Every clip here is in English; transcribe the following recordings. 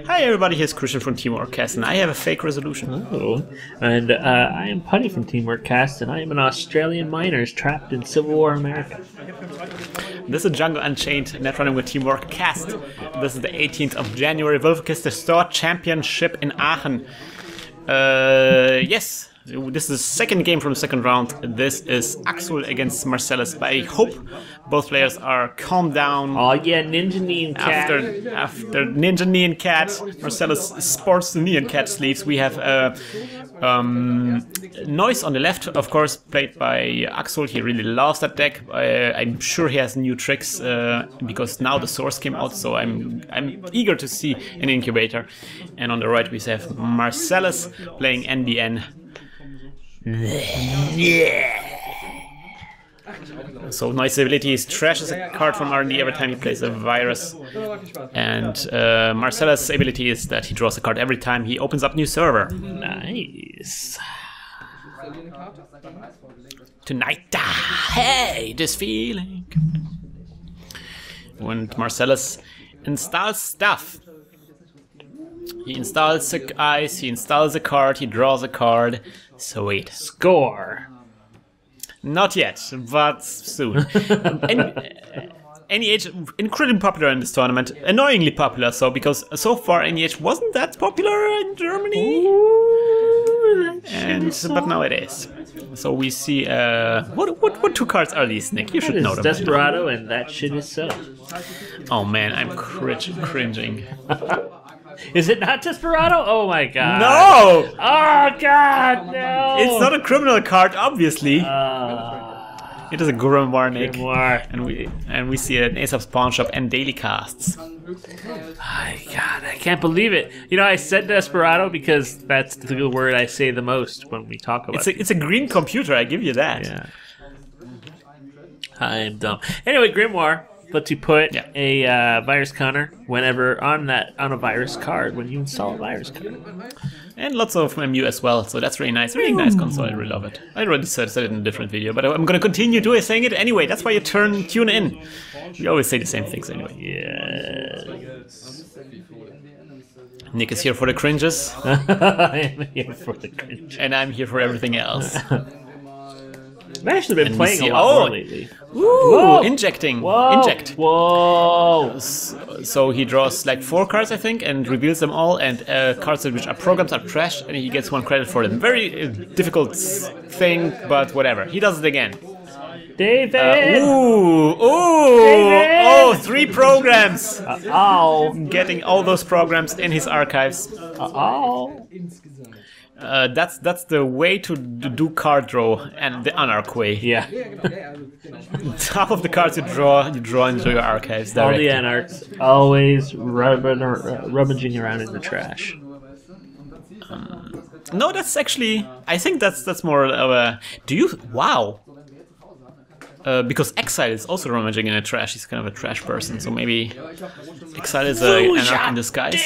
Hi everybody, here's Krystian from Teamworkcast, and I have a fake resolution. Oh, and I am Putty from Teamworkcast, and I am an Australian miner trapped in Civil War America. This is Jungle Unchained, Netrunner with Teamworkcast. This is the 18th of January, Würfelkiste Store Championship in Aachen. Yes, this is the second game from the second round. This is Axul against Marsellus, but I hope both players are calmed down. Oh yeah, Ninja Knee and Cat. After Ninja Knee and Cat, Marsellus sports the Knee and Cat sleeves. We have Noise on the left, of course, played by Axul. He really loves that deck. I'm sure he has new tricks because now the source came out, so I'm eager to see an incubator. And on the right we have Marsellus playing NBN. So Noise ability is trashes a card from R&D every time he plays a virus, and Marsellus' ability is that he draws a card every time he opens up new server. Nice. Tonight, hey, this feeling. When Marsellus installs stuff, he installs the ice, he installs a card, he draws a card. Sweet. Score. Not yet, but soon. NEH, incredibly popular in this tournament. Annoyingly popular, so because so far NEH wasn't that popular in Germany. Ooh, But now it is. So we see what two cards are these, Nick? You should know them. Desperado and That Shit Is So. Oh man, I'm cringing. Is it not Desperado? Oh my god. No! Oh god, no! It's not a criminal card, obviously. It is a grimoire, Nick. Grimoire. And we see an Aesop's Pawn Shop and daily casts. My god, I can't believe it. You know, I said Desperado because that's the word I say the most when we talk about it. It's a green computer, I give you that. Yeah. I'm dumb. Anyway, Grimoire. But to put a virus counter whenever on a virus card when you install a virus card. And lots of MU as well, so that's really nice. Really nice console, I really love it. I already said it in a different video, but I'm gonna continue saying it anyway. That's why you tune in. We always say the same things anyway. Yes. Nick is here for the cringes. I am here for the cringe. And I'm here for everything else. I've actually been playing a lot more lately. Ooh, Whoa. Injecting. Whoa. Inject. Whoa. So he draws like 4 cards, I think, and reveals them all, and cards which are programs are trash, and he gets 1 credit for them. Very difficult thing, but whatever. He does it again. David! David! Oh, 3 programs! Getting all those programs in his archives. That's the way to do card draw, and the anarch way. Yeah. Half of the cards you draw into your archives directly. All the anarchs always rummaging around in the trash. No, that's actually... I think that's more of a... Wow! Because Exile is also rummaging in the trash. He's kind of a trash person, so maybe Exile is an anarch in disguise.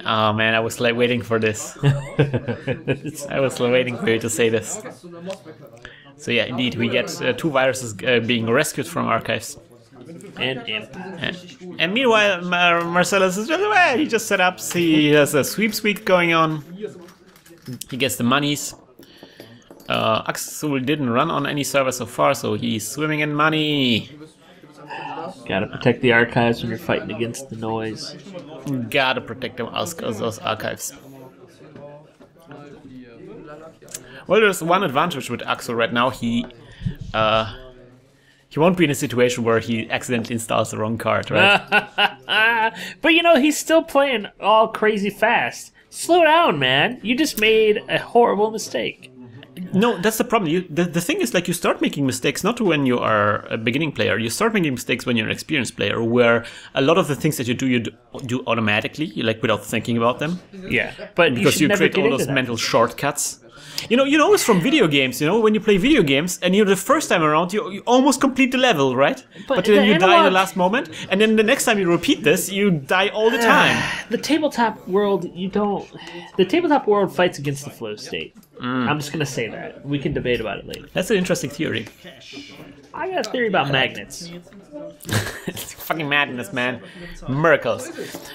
Oh man, I was like waiting for this. I was waiting for you to say this. So yeah, indeed, we get 2 viruses being rescued from archives. And Imp. And meanwhile, Marsellus is just, he just set up, he has a sweep going on. He gets the monies. Axul didn't run on any server so far, so he's swimming in money. Gotta protect the archives when you're fighting against the noise. Gotta protect them those archives. Well, there's one advantage with Axul right now. He won't be in a situation where he accidentally installs the wrong card, right? But you know, he's still playing all crazy fast. Slow down, man. You just made a horrible mistake. No, that's the problem. The thing is, like, you start making mistakes not when you are a beginning player. You start making mistakes when you're an experienced player, where a lot of the things that you do automatically, like without thinking about them. Yeah, but because you create all those mental shortcuts. You know it's from video games. You know, when you play video games and the first time around you almost complete the level, right? But then you die in the last moment, and then the next time you repeat this, you die all the time. The tabletop world, the tabletop world fights against the flow state. I'm just gonna say that. We can debate about it later. That's an interesting theory. I got a theory about magnets. It's fucking madness, man. Miracles.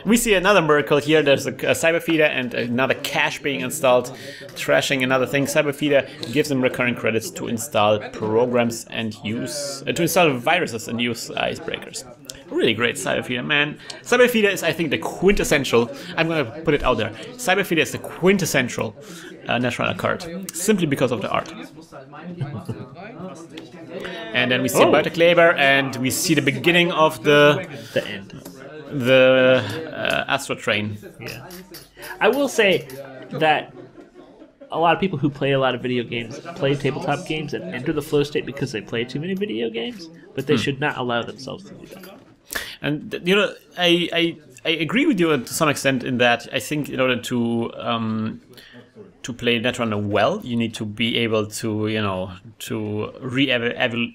We see another miracle here. There's a cyber feeder and another cache being installed, trashing another thing. Cyber feeder gives them recurring credits to install programs and use to install viruses and use icebreakers. Really great cyber feeder, man. Cyber feeder is, I think, the quintessential. I'm gonna put it out there. Cyber feeder is the quintessential Netrunner card, simply because of the art. And then we see Beute Kleber, and we see the beginning of the end. The Astro Train. Yeah. I will say that a lot of people who play a lot of video games play tabletop games and enter the flow state because they play too many video games, but they should not allow themselves to do that. And you know, I agree with you to some extent in that I think in order to play Netrunner well, you need to be able to, you know, to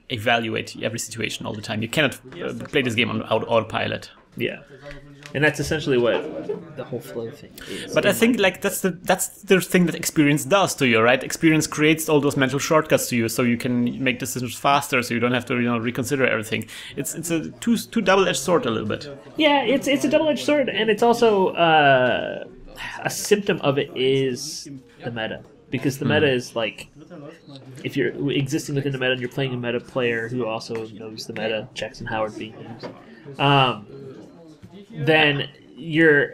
evaluate every situation all the time. You cannot play this game on autopilot. Yeah, and that's essentially what the whole flow thing is. But I think like that's the thing that experience does to you, right? Experience creates all those mental shortcuts to you, so you can make decisions faster, so you don't have to, you know, reconsider everything. It's a two double-edged sword a little bit. Yeah, it's a double-edged sword, and it's also a symptom of it is the meta, because the meta is like, if you're existing within the meta and you're playing a meta player who also knows the meta, Jackson Howard being used, then you're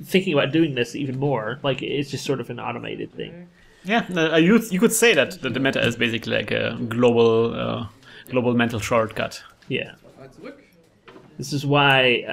thinking about doing this even more. Like, it's just sort of an automated thing. Yeah, you could say that the meta is basically like a global mental shortcut. Yeah. This is why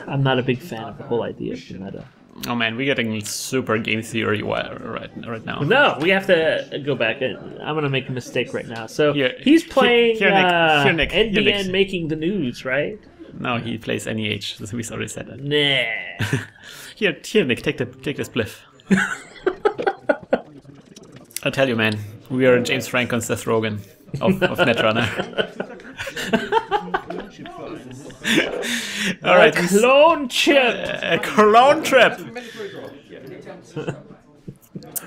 I'm not a big fan of the whole idea of the meta. Oh man, we're getting super game theory right now. No, we have to go back. I'm going to make a mistake right now. So he's playing Nick, NBN Making the News, right? No, he plays NEH. We already said that. Nah. Here, Nick, take this spliff. I'll tell you, man, we are James Franco's Seth Rogen of Netrunner. All right, clone chip. A clone trip.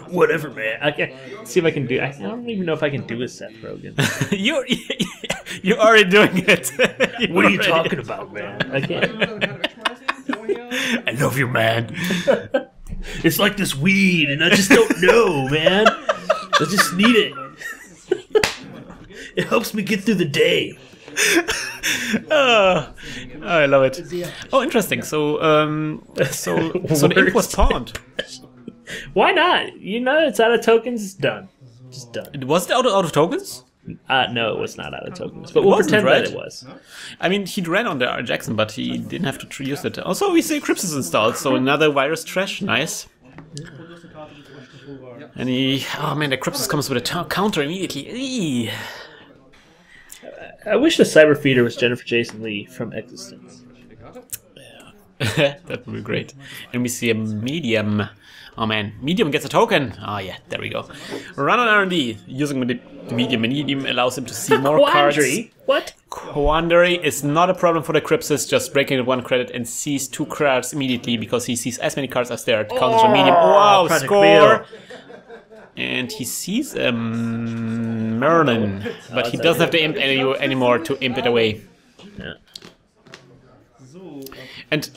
Whatever, man. I can see if I can do. I don't even know if I can do a Seth Rogen. You're already doing it. What are you talking about, man? I can't. I love you, man. It's like this weed, and I just don't know, man. I just need it. It helps me get through the day. Oh, I love it. Oh, interesting. So the ink was pawned. Why not? You know, it's out of tokens. It's done. Just done. Was it out of tokens? No, it was not out of tokens. But we'll pretend that it was. I mean, he ran on the R. Jackson, but he didn't have to use it. Also, we see Crypsis is installed, so another virus trash. Nice. And oh man, the Crypsis comes with a counter immediately. Eee. I wish the cyber feeder was Jennifer Jason Leigh from Existence. Yeah. That would be great. And we see a medium. Oh man, medium gets a token. Oh yeah, there we go. Run on R&D using the medium. Medium allows him to see more cards. What? Quandary is not a problem for the Crypsis, just breaking it 1 credit and sees 2 cards immediately because he sees as many cards as there. Counters on medium. Wow, score! And he sees Merlin, but he doesn't have the imp anymore to imp it away. Yeah. And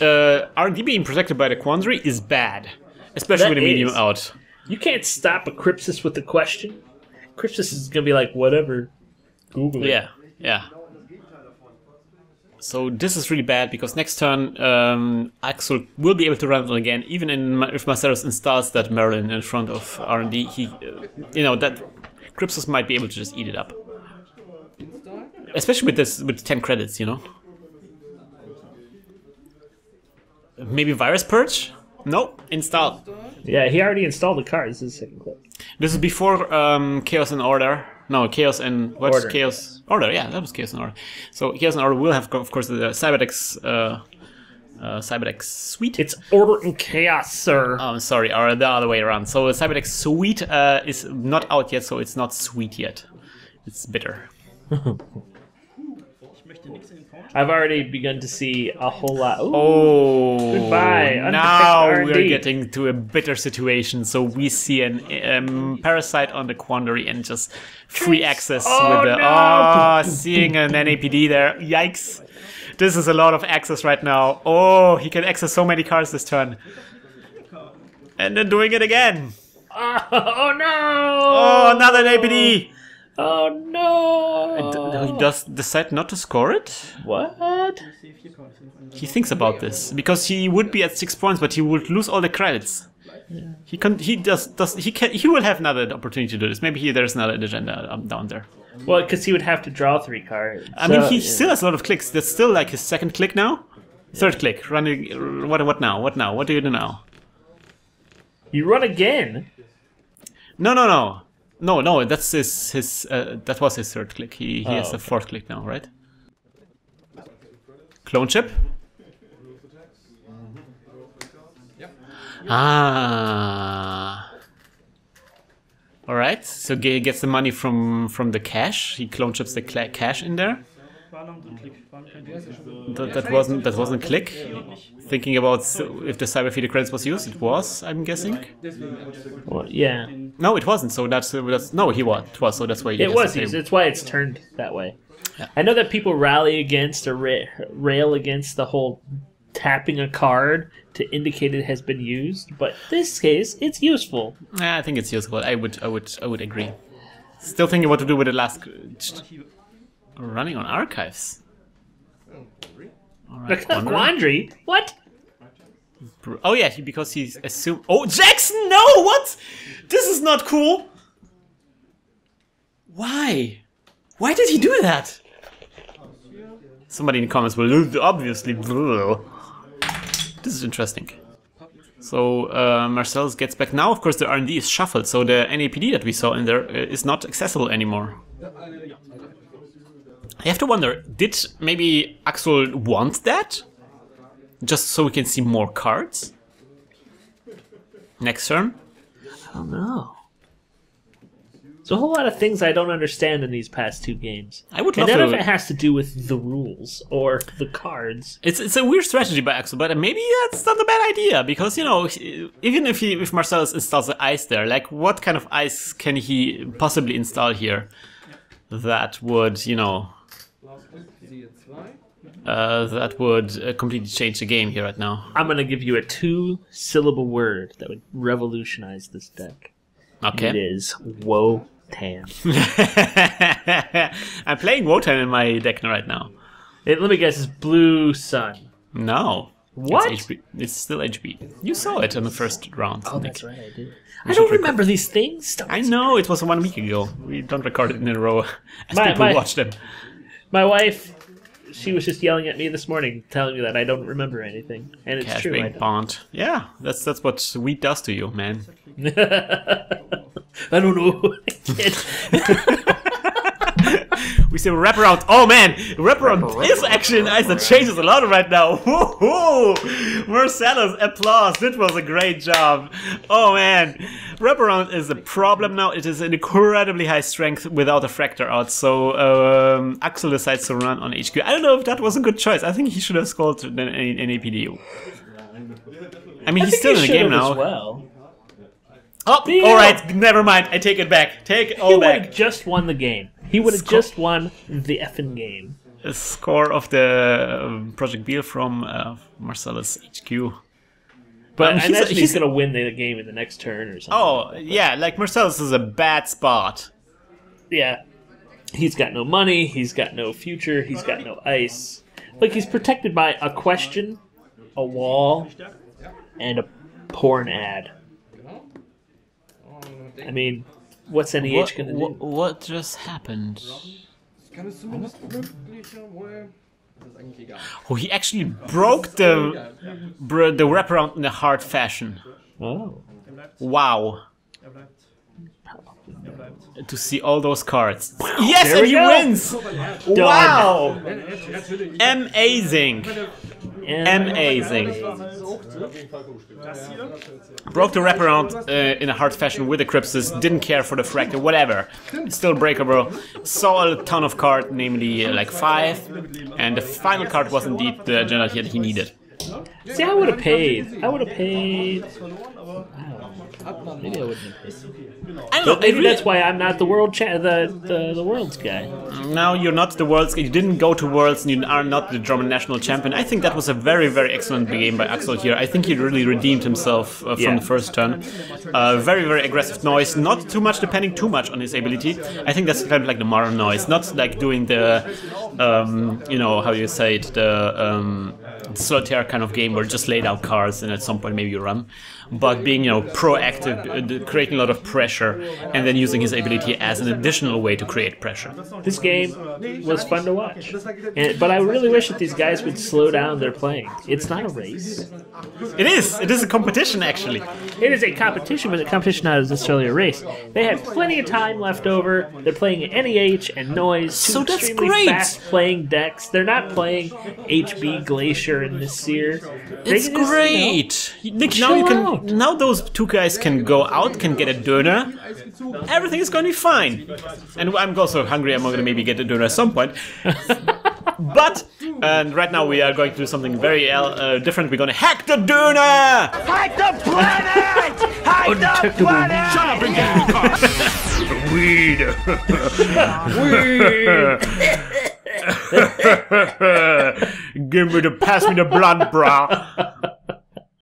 R&D being protected by the Quandary is bad, especially with the medium out. You can't stop a Crypsis with a question. Crypsis is gonna be like, whatever, Google it. Yeah, yeah. So this is really bad because next turn Axul will be able to run it again, even if Marsellus installs that Merlin in front of R&D. He, that Crypsis might be able to just eat it up, especially with 10 credits. Maybe Virus Purge? No, install. Yeah, he already installed the card. This is the second clip. This is before Chaos and Order. No, Chaos and what's Order. Chaos? Order, yeah, that was Chaos and Order. So Chaos and Order will have, of course, the Cyberdex suite. It's Order and Chaos, sir. Oh, sorry, or the other way around. So the Cyberdex suite is not out yet, so it's not sweet yet. It's bitter. I've already begun to see a whole lot. Ooh, goodbye. Now R&D. we're getting to a bitter situation. So we see an parasite on the quandary and just free access with the seeing an NAPD there. Yikes! This is a lot of access right now. Oh, he can access so many cards this turn, and then doing it again. Oh no! Oh, another NAPD. Oh no! He does decide not to score it? What? He thinks about this because he would be at 6 points, but he would lose all the credits. Yeah. He will have another opportunity to do this. Maybe there's another agenda down there. Well, because he would have to draw 3 cards. I mean, he still has a lot of clicks. That's still like his second click now. Third click. Running. What now? What now? What do you do now? You run again. No, that's his that was his third click. He has a fourth click now, right? Clone chip? Ah. Alright, so he gets the money from the cash. He clone chips the cash in there. That wasn't a click. Thinking about if the Cyberfeeder credits was used, it was, I'm guessing. Well, yeah. No, it wasn't. So that's no, it was. So that's why it was used. It's why it's turned that way. Yeah. I know that people rally against or rail against the whole tapping a card to indicate it has been used, but in this case, it's useful. I think it's useful. I would agree. Still thinking what to do with the last. Running on archives. Right, quandary? What? Oh yeah, because he's assumed. Oh, Jackson! No, what? This is not cool. Why? Why did he do that? Somebody in the comments will obviously. This is interesting. So Marsellus gets back now. Of course, the R&D is shuffled, so the NAPD that we saw in there is not accessible anymore. I have to wonder, did maybe Axul want that? Just so we can see more cards? Next turn? I don't know. There's a whole lot of things I don't understand in these past 2 games. I would love to. And none of it has to do with the rules or the cards. It's a weird strategy by Axul, but maybe that's not a bad idea, because, you know, even if Marsellus installs the ice there, like, what kind of ice can he possibly install here that would, you know... that would completely change the game here right now. I'm going to give you a 2-syllable word that would revolutionize this deck. Okay. It is Wotan. I'm playing Wotan in my deck right now. Let me guess, it's Blue Sun. No. What? It's still HB. You saw it in the first round. Oh, Nick. That's right, I did. I don't remember these things. I know, it was 1 week ago. We don't record it in a row as people watch them. My wife... She was just yelling at me this morning, telling me that I don't rememre anything, and it's true. Being bond. Yeah, that's what wheat does to you, man. I don't know. We see wraparound. Oh man, wraparound is actually an ice that changes a lot right now. Woohoo! Marsellus, applause. That was a great job. Oh man, wraparound is a problem now. It is an incredibly high strength without a fractor out. So Axul decides to run on HQ. I don't know if that was a good choice. I think he should have scored an APD. I mean, he's still in the game now. Well. Oh, alright, never mind. I take it back. Take it all back. He would have just won the game. He would have just won the effing game. A score of the Project Beal from Marsellus HQ. But I imagine he's going to win the game in the next turn or something. Oh, yeah, like Marsellus is a bad spot. Yeah. He's got no money, he's got no future, he's got no ice. Like, he's protected by a question, a wall, and a porn ad. I mean, what's NEH going to do? What just happened? Oh, he actually broke the wraparound in a hard fashion. Oh. Wow. to see all those cards. Yes, There and we he go. wins! Wow! Amazing! Amazing. Broke the wraparound in a hard fashion with the Crypsis, didn't care for the fractal, whatever. Still breakable. Saw a ton of cards, namely like 5, and the final card was indeed the agenda that he needed. See, I would have paid. I would have paid. Maybe I wouldn't have paid. I don't know, Maybe that's why I'm not the world the world's guy. No, you're not the world's. You didn't go to worlds, and you are not the German national champion. I think that was a very, very excellent game by Axul here. I think he really redeemed himself from the first turn. Very, very aggressive Noise, not too much depending too much on his ability. I think that's kind of like the modern Noise, not like doing the, you know, how you say it, the solitaire kind of game where just laid out cards and at some point maybe you run. But being, you know, proactive, creating a lot of pressure, and then using his ability as an additional way to create pressure. This game was fun to watch, but I really wish that these guys would slow down their playing. It's not a race. It is. It is a competition, actually. It is a competition, but the competition not necessarily a race. They have plenty of time left over. They're playing NEH and Noise, two So that's extremely great. fast-playing decks. They're not playing HB Glacier and Nasir. It's great. Nick, now you can. Now those two guys can go out, can get a doner. Everything is going to be fine. And I'm also hungry. I'm going to maybe get a doner at some point. But right now we are going to do something very different. We're going to hack the doner. Hack the planet! Hack the planet! Shut up and get in the car. Weed. Pass me the blunt, brah.